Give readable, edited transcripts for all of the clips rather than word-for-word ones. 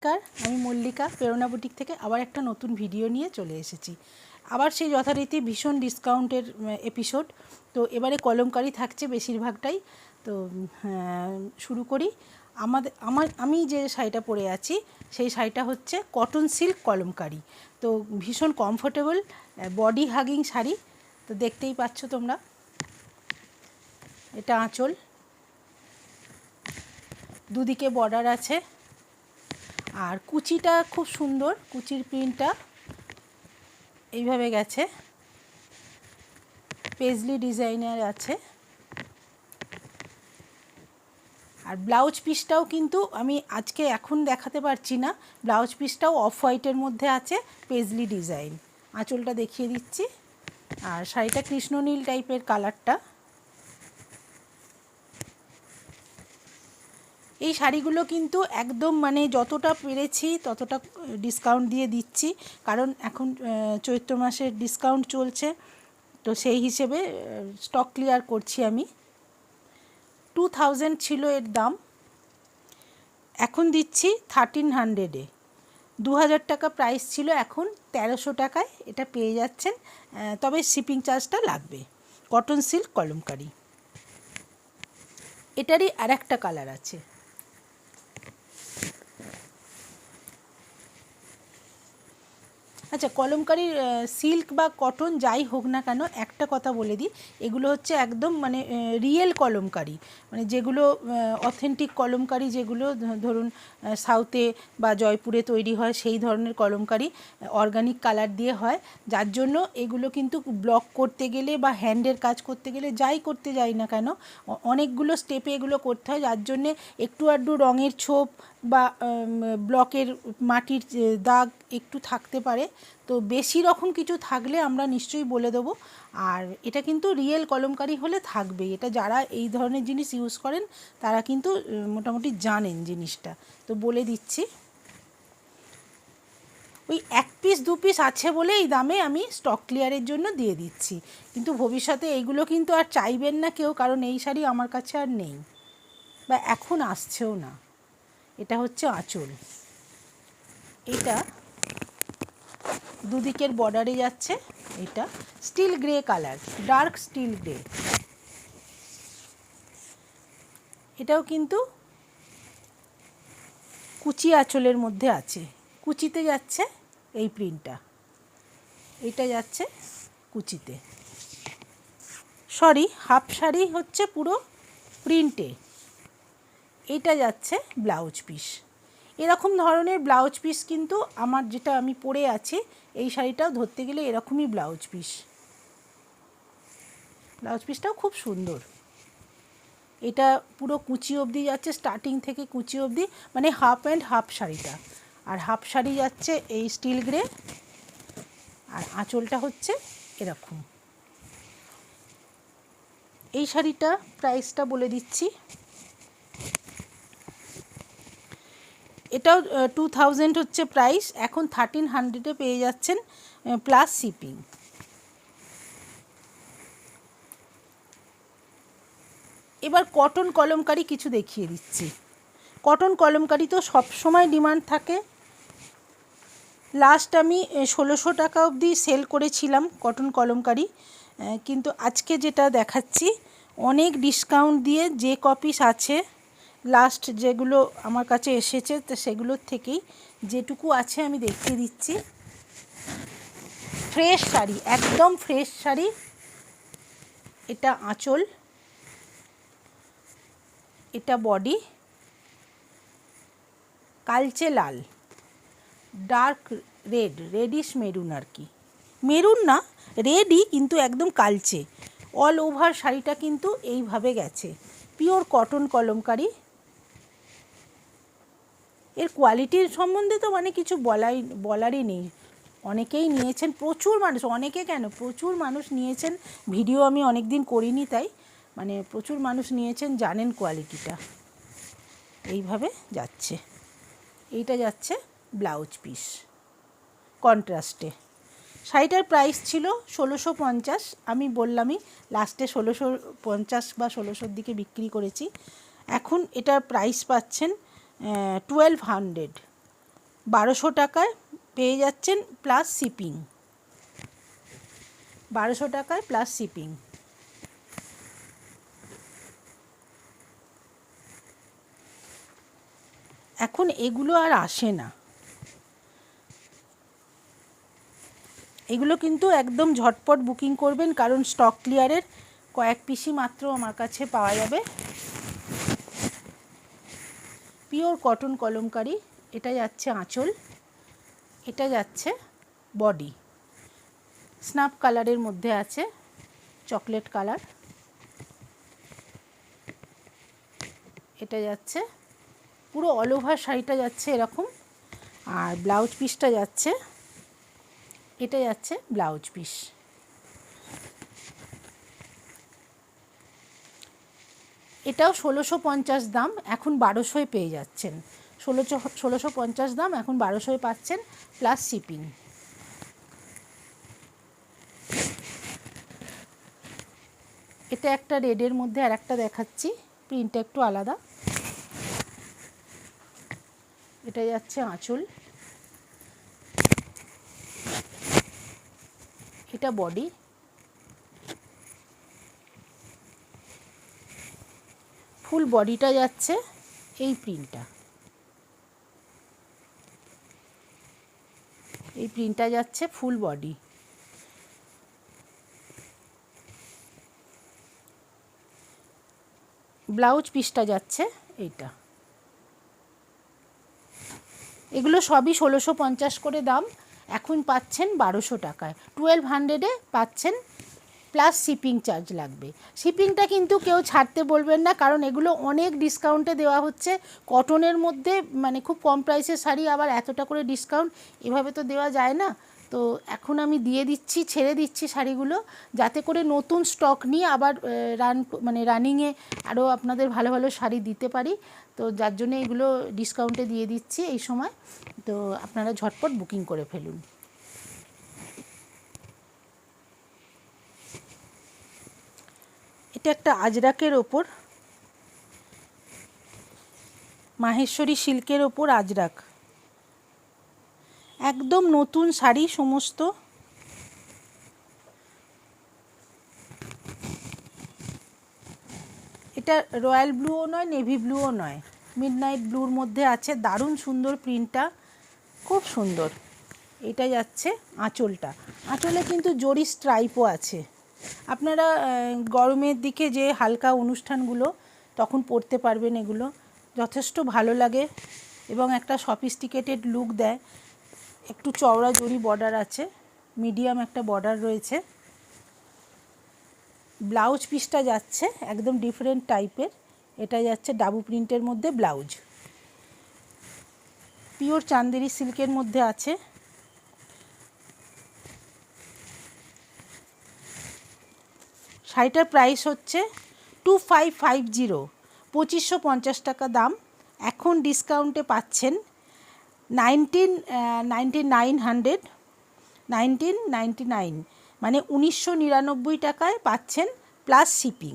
নমস্কার, আমি মল্লিকা প্রেরণা বুটিক থেকে আবার একটা নতুন ভিডিও নিয়ে চলে এসেছি। আবার সেই যথারীতি ভীষণ ডিসকাউন্টের এপিসোড। তো এবারে কলমকারি থাকছে বেশিরভাগটাই। তো শুরু করি। আমি যে শাড়িটা পরে আছি সেই শাড়িটা হচ্ছে কটন সিল্ক কলমকারি। তো ভীষণ কমফোর্টেবল বডি হাগিং শাড়ি। তো দেখতেই পাচ্ছ তোমরা, এটা আঁচল, দুদিকে বর্ডার আছে, আর কুচিটা খুব সুন্দর, কুচির প্রিন্টটা এইভাবে গেছে, পেজলি ডিজাইনার আছে। আর ব্লাউজ পিসটাও কিন্তু আমি আজকে এখন দেখাতে পারছি না, ব্লাউজ পিসটাও অফ হোয়াইটের মধ্যে আছে, পেজলি ডিজাইন। আঁচলটা দেখিয়ে দিচ্ছি। আর শাড়িটা কৃষ্ণনীল টাইপের কালারটা। এই শাড়িগুলো কিন্তু একদম মানে যতটা পেরেছি ততটা ডিসকাউন্ট দিয়ে দিচ্ছি, কারণ এখন চৈত্র মাসের ডিসকাউন্ট চলছে। তো সেই হিসেবে স্টক ক্লিয়ার করছি আমি। 2000 ছিল এর দাম, এখন দিচ্ছি 1300-এ। 2000 টাকা প্রাইস ছিল, এখন 1300 টাকায় এটা পেয়ে যাচ্ছেন। তবে শিপিং চার্জটা লাগবে। Cotton silk kalamkari. এটারই আর একটা কালার আছে। আচ্ছা, কলমকারির সিল্ক বা কটন যাই হোক না কেন, একটা কথা বলে দিই, এগুলো হচ্ছে একদম মানে রিয়েল কলমকারি, মানে যেগুলো অথেন্টিক কলমকারি, যেগুলো ধরুন সাউথে বা জয়পুরে তৈরি হয় সেই ধরনের কলমকারি, অর্গানিক কালার দিয়ে হয়। যার জন্য এগুলো কিন্তু ব্লক করতে গেলে বা হ্যান্ডের কাজ করতে গেলে, যাই করতে যাই না কেন, অনেকগুলো স্টেপে এগুলো করতে হয়। যার জন্যে একটু আধটু রঙের ছোপ বা ব্লকের মাটির দাগ একটু থাকতে পারে। তো বেশি রকম কিছু থাকলে আমরা নিশ্চয়ই বলে দেবো। আর এটা কিন্তু রিয়েল কলমকারি হলে থাকবেই। এটা যারা এই ধরনের জিনিস ইউজ করেন তারা কিন্তু মোটামুটি জানেন জিনিসটা। তো বলে দিচ্ছি, ওই 1 পিস 2 পিস আছে বলে এই দামে আমি স্টক ক্লিয়ারের জন্য দিয়ে দিচ্ছি। কিন্তু ভবিষ্যতে এইগুলো কিন্তু আর চাইবেন না কেউ, কারণ এই শাড়ি আমার কাছে আর নেই বা এখন আসছেও না। এটা হচ্ছে আঁচল, এটা দুদিকের বর্ডারে যাচ্ছে। এটা still grey colour, dark still grey. এটাও কিন্তু কুচি আঁচলের মধ্যে আছে, কুচিতে যাচ্ছে এই প্রিন্টটা, এটা যাচ্ছে কুচিতে। সরি, হাফ শাড়ি হচ্ছে পুরো প্রিন্টে। এটা যাচ্ছে ব্লাউজ পিস। এরকম ধরনের ব্লাউজ পিস কিন্তু আমার, যেটা আমি পরে আছি এই শাড়িটাও ধরতে গেলে এরকমই ব্লাউজ পিস। ব্লাউজ পিসটাও খুব সুন্দর। এটা পুরো কুচি অবধি যাচ্ছে, স্টার্টিং থেকে কুচি অবধি, মানে হাফ অ্যান্ড হাফ শাড়িটা। আর হাফ শাড়ি যাচ্ছে এই স্টিল গ্রে, আর আঁচলটা হচ্ছে এরকম। এই শাড়িটা প্রাইসটা বলে দিচ্ছি, এটাও 2000 হচ্ছে প্রাইস, এখন 1300-এ পেয়ে যাচ্ছেন প্লাস শিপিং। এবার কটন কলমকারি কিছু দেখিয়ে দিচ্ছি। কটন কলমকারি তো সবসময় ডিমান্ড থাকে। লাস্ট আমি 1600 টাকা অবধি সেল করেছিলাম কটন কলমকারি, কিন্তু আজকে যেটা দেখাচ্ছি অনেক ডিসকাউন্ট দিয়ে যে কপিস আছে, লাস্ট যেগুলো আমার কাছে এসেছে তো সেগুলোর থেকেই যেটুকু আছে আমি দেখিয়ে দিচ্ছি। ফ্রেশ শাড়ি, একদম ফ্রেশ শাড়ি। এটা আঁচল, এটা বডি, কালচে লাল, ডার্ক রেড, রেডিশ মেরুন, আর কি মেরুন না, রেডই, কিন্তু একদম কালচে। অল ওভার শাড়িটা কিন্তু এইভাবে গেছে, পিওর কটন কলমকারি। এর কোয়ালিটির সম্বন্ধে তো মানে কিছু বলারই নেই। অনেকেই নিয়েছেন, প্রচুর মানুষ, অনেকে কেন প্রচুর মানুষ নিয়েছেন। ভিডিও আমি অনেক দিন করিনি, তাই মানে প্রচুর মানুষ নিয়েছেন, জানেন কোয়ালিটিটা। এইভাবে যাচ্ছে, এইটা যাচ্ছে ব্লাউজ পিস কন্ট্রাস্টে। শাড়িটার প্রাইস ছিল 1650, আমি বললামই লাস্টে 1650 বা 1600-র দিকে বিক্রি করেছি। এখন এটার প্রাইস পাচ্ছেন 1200। 1200 টাকায় পেয়ে যাচ্ছেন প্লাস শিপিং। 1200 টাকায় প্লাস শিপিং। এখন এগুলো আর আসে না, এগুলো কিন্তু একদম ঝটপট বুকিং করবেন, কারণ স্টক ক্লিয়ারের কয়েক পিসই মাত্র আমার কাছে পাওয়া যাবে। Pure cotton kalamkari. এটা যাচ্ছে আঁচল, এটা যাচ্ছে বডি। স্নাপ কালারের মধ্যে আছে, চকলেট কালার। এটা যাচ্ছে পুরো অল ওভার শাড়িটা যাচ্ছে এরকম, আর ব্লাউজ পিসটা যাচ্ছে, এটা যাচ্ছে ব্লাউজ পিস। এটাও 1650 দাম, এখন 1200-এ পেয়ে যাচ্ছেন। 1650 দাম, এখন 1200-এ পাচ্ছেন প্লাস শিপিং। এটা একটা রেডের মধ্যে আর একটা দেখাচ্ছি, প্রিন্টটা একটু আলাদা। এটা যাচ্ছে আঁচল, এটা বডি। ফুল বডিটা যাচ্ছে এই প্রিন্টটা, এই প্রিন্টটা যাচ্ছে ফুল বডি। ব্লাউজ পিসটা যাচ্ছে এইটা। এগুলো সবই 1650 করে দাম, এখন পাচ্ছেন 1200 টাকায়। 1200-এ পাচ্ছেন, প্লাস শিপিং চার্জ লাগবে। শিপিংটা কিন্তু কেউ ছাড়তে বলবেন না, কারণ এগুলো অনেক ডিসকাউন্টে দেওয়া হচ্ছে। কটনের মধ্যে মানে খুব কম প্রাইসের শাড়ি, আবার এতটা করে ডিসকাউন্ট এভাবে তো দেওয়া যায় না। তো এখন আমি দিয়ে দিচ্ছি, ছেড়ে দিচ্ছি শাড়িগুলো, যাতে করে নতুন স্টক নিয়ে আবার রানিংয়ে আরও আপনাদের ভালো ভালো শাড়ি দিতে পারি। তো যার জন্য এগুলো ডিসকাউন্টে দিয়ে দিচ্ছি এই সময়, তো আপনারা ঝটপট বুকিং করে ফেলুন। এটা একটা আজরাকের ওপর, মাহেশ্বরী সিল্কের ওপর আজরাক, একদম নতুন শাড়ি সমস্ত। এটা রয়্যাল ব্লুও নয়, নেভি ব্লুও নয়, মিডনাইট ব্লুর মধ্যে আছে। দারুণ সুন্দর প্রিন্টটা, খুব সুন্দর। এটা যাচ্ছে আঁচলটা, আঁচলে কিন্তু জরি স্ট্রাইপও আছে। আপনারা গরমের দিকে যে হালকা অনুষ্ঠানগুলো তখন পরতে পারবেন, এগুলো যথেষ্ট ভালো লাগে এবং একটা সফিস্টিকেটেড লুক দেয়। একটু চওড়া জরি বর্ডার আছে, মিডিয়াম একটা বর্ডার রয়েছে। ব্লাউজ পিসটা যাচ্ছে একদম ডিফারেন্ট টাইপের, এটা যাচ্ছে ডাবু প্রিন্টের মধ্যে ব্লাউজ। পিওর চান্দেরি সিল্কের মধ্যে আছে। শাড়িটার প্রাইস হচ্ছে 2550, 2550 টাকা দাম। এখন ডিসকাউন্টে পাচ্ছেন 1999, মানে 1999 টাকায় পাচ্ছেন প্লাস শিপিং।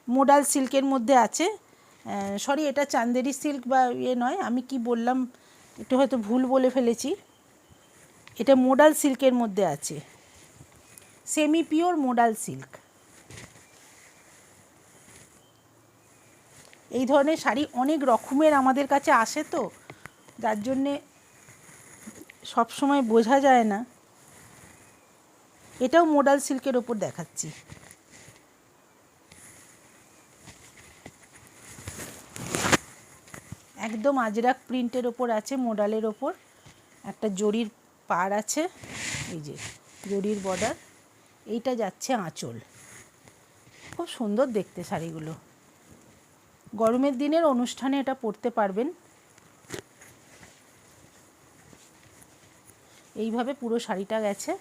মোডাল সিল্কের মধ্যে আছে, সরি এটা চান্দেরি সিল্ক বা নয়, আমি কি বললাম একটু হয়তো ভুল বলে ফেলেছি। এটা মোডাল সিল্কের মধ্যে আছে, সেমি পিওর মোডাল সিল্ক। এই ধরনের শাড়ি অনেক রকমের আমাদের কাছে আসে, তো যার জন্যে সবসময় বোঝা যায় না। এটাও মোডাল সিল্কের ওপর দেখাচ্ছি। একদম আজরাক প্রিন্টের ওপর আছে, মোডালের ওপর একটা জরির পাড় আছে, এই যে জরির বর্ডার। এইটা যাচ্ছে আঁচল, খুব সুন্দর দেখতে শাড়িগুলো। গরমের দিনের অনুষ্ঠানে এটা পরতে পারবেন। এইভাবে পুরো শাড়িটা গেছে।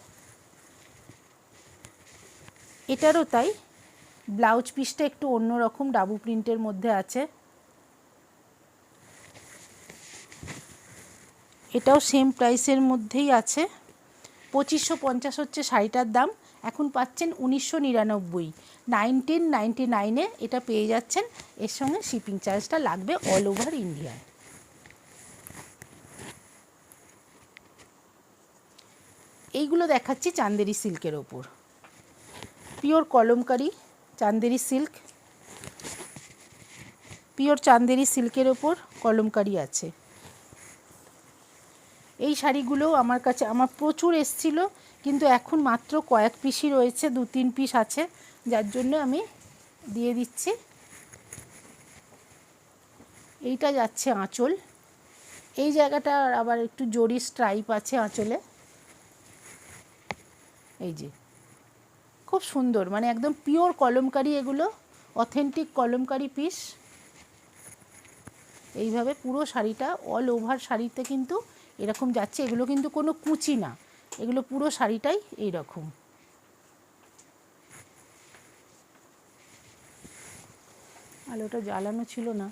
এটারও তাই, ব্লাউজ পিসটা একটু অন্যরকম ডাবু প্রিন্টের মধ্যে আছে। এটাও সেম প্রাইসের মধ্যেই আছে, 2550 হচ্ছে শাড়িটার দাম। এখন পাচ্ছেন 1999, 1999-এ এটা পেয়ে যাচ্ছেন। এর সঙ্গে শিপিং চার্জটা লাগবে অল ওভার ইন্ডিয়ায়। এইগুলো দেখাচ্ছি চান্দেরি সিল্কের ওপর, pure kalamkari Chanderi silk, pure Chanderi সিল্কের ওপর কলমকারি আছে। এই শাড়িগুলো আমার কাছে আমার প্রচুর এসছিল, কিন্তু এখন মাত্র কয়েক পিসই রয়েছে, 2-3 পিস আছে, যার জন্য আমি দিয়ে দিচ্ছি। এইটা যাচ্ছে আঁচল, এই জায়গাটা আবার একটু জরি স্ট্রাইপ আছে আঁচলে, এই যে খুব সুন্দর, মানে একদম পিওর কলমকারি, এগুলো অথেন্টিক কলমকারি পিস। এইভাবে পুরো শাড়িটা অল ওভার শাড়িতে কিন্তু এরকম যাচ্ছে, এগুলো কিন্তু কোনো কুচি না, এগুলো পুরো শাড়িটাই এইরকম। আলোটা জ্বালানো ছিল না।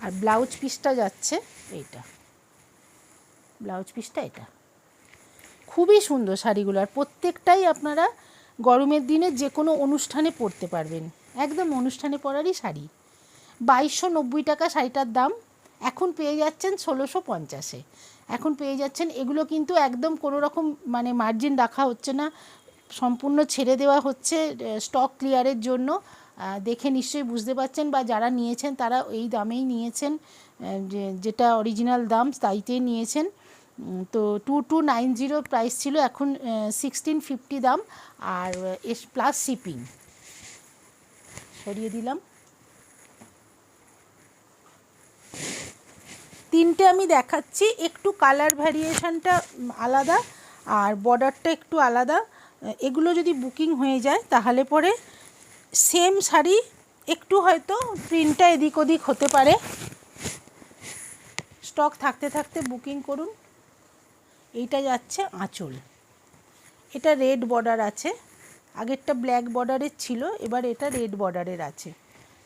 আর ব্লাউজ পিসটা যাচ্ছে এইটা, ব্লাউজ পিসটা এটা। খুবই সুন্দর শাড়িগুলো, আর প্রত্যেকটাই আপনারা গরমের দিনে যে কোনো অনুষ্ঠানে পরতে পারবেন, একদম অনুষ্ঠানে পরারই শাড়ি। 2290 টাকা শাড়িটার দাম, এখন পেয়ে যাচ্ছেন 1650-এ, এখন পেয়ে যাচ্ছেন। এগুলো কিন্তু একদম কোনো রকম মানে মার্জিন রাখা হচ্ছে না, সম্পূর্ণ ছেড়ে দেওয়া হচ্ছে স্টক ক্লিয়ারের জন্য। দেখে নিশ্চয়ই বুঝতে পারছেন, বা যারা নিয়েছেন তারা এই দামেই নিয়েছেন, যেটা অরিজিনাল দাম তাইতেই নিয়েছেন। তো 2290 প্রাইস ছিল, এখন 1650 দাম, আর প্লাস শিপিং। সরিয়ে দিলাম। তিনটে আমি দেখাচ্ছি, একটু কালার ভ্যারিয়েশনটা আলাদা আর বর্ডারটা একটু আলাদা। এগুলো যদি বুকিং হয়ে যায় তাহলে পরে সেম শাড়ি একটু হয়তো প্রিন্টটা এদিক ওদিক হতে পারে, স্টক থাকতে থাকতে বুকিং করুন। এইটা যাচ্ছে আঁচল, এটা রেড বর্ডার আছে, আগেরটা ব্ল্যাক বর্ডারের ছিল, এবার এটা রেড বর্ডারের আছে।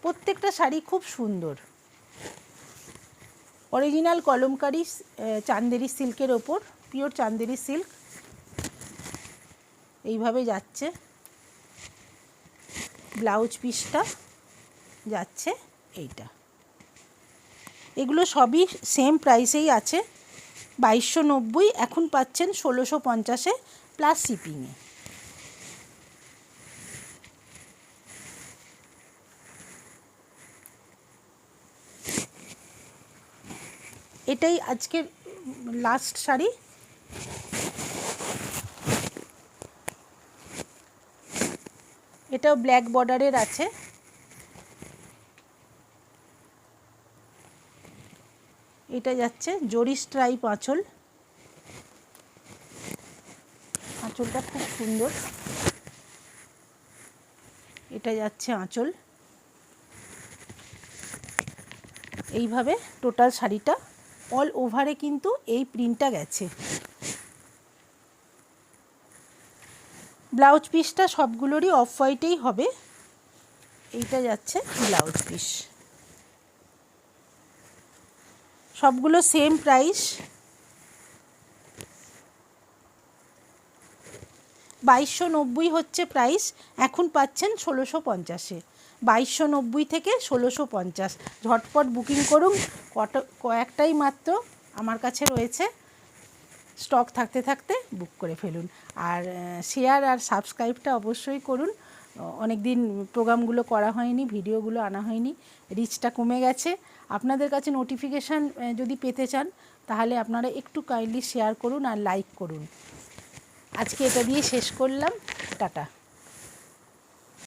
প্রত্যেকটা শাড়ি খুব সুন্দর, অরিজিনাল কলমকারি চান্দেরি সিল্কের ওপর, পিওর চান্দেরি সিল্ক। এইভাবে যাচ্ছে, ব্লাউজ পিসটা যাচ্ছে এইটা। এগুলো সবই সেম প্রাইসেই আছে, 2290, এখন পাচ্ছেন 1650-এ প্লাস শিপিংয়ে। এটাই আজকের লাস্ট শাড়ি। এটাও ব্ল্যাক বর্ডারের আছে, এটা যাচ্ছে জরি স্ট্রাইপ আঁচল, আঁচলটা খুব সুন্দর। এটা যাচ্ছে আঁচল। এইভাবে টোটাল শাড়িটা অল ওভারে কিন্তু এই প্রিন্টটা গেছে। ব্লাউজ পিসটা সবগুলোরই অফ হোয়াইটেই হবে। এইটা যাচ্ছে ব্লাউজ পিস, সবগুলো সেম প্রাইস, 2290 হচ্ছে প্রাইস, এখন পাচ্ছেন 1650-এ। 2290 থেকে 1650, ঝটপট বুকিং করুন, কয়েকটাই মাত্র আমার কাছে রয়েছে, স্টক থাকতে থাকতে বুক করে ফেলুন। আর শেয়ার আর সাবস্ক্রাইবটা অবশ্যই করুন, অনেক দিন প্রোগ্রামগুলো করা হয়নি, ভিডিওগুলো আনা হয়নি, রিচটা কমে গেছে। আপনাদের কাছে নোটিফিকেশান যদি পেতে চান তাহলে আপনারা একটু কাইন্ডলি শেয়ার করুন আর লাইক করুন। আজকে এটা দিয়ে শেষ করলাম, টাটা।